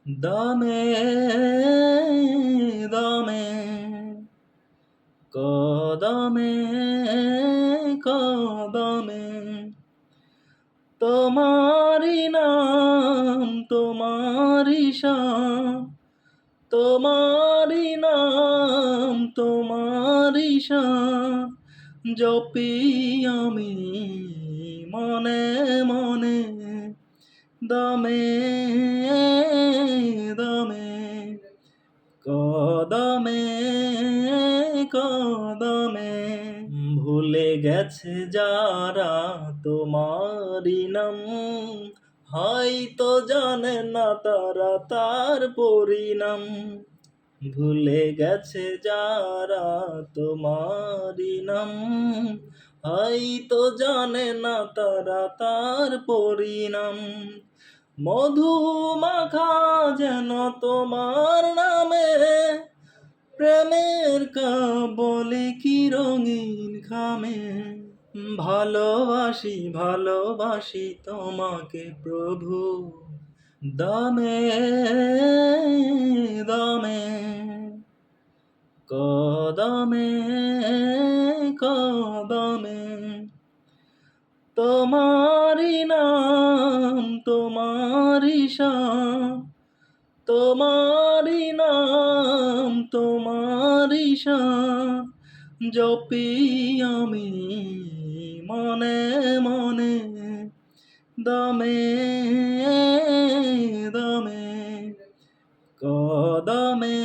দমে দমে কদমে কদমে তোমারি নাম তোমারি শান, তোমারি নাম তোমারি শান জপি আমি মনে মনে। দমে দমে কদমে কদমে ভুলে গেছে যারা তোমারি নাম, হয়তো জানে না তারা তার পরিণাম। ভুলে গেছে যারা তোমারি নাম, হয়তো জানে না তারা তার পরিণাম। মধু মাখা যেন তোমার নামে, প্রেমের কাবলে কি রঙিন খামে। ভালোবাসি ভালোবাসি তোমাকে প্রভু, দমে দমে কদমে কদমে। তোমারি নাম তোমারি শান, তোমারি নাম তোমারি শান জপি আমি মনে মনে। দমে দমে কদমে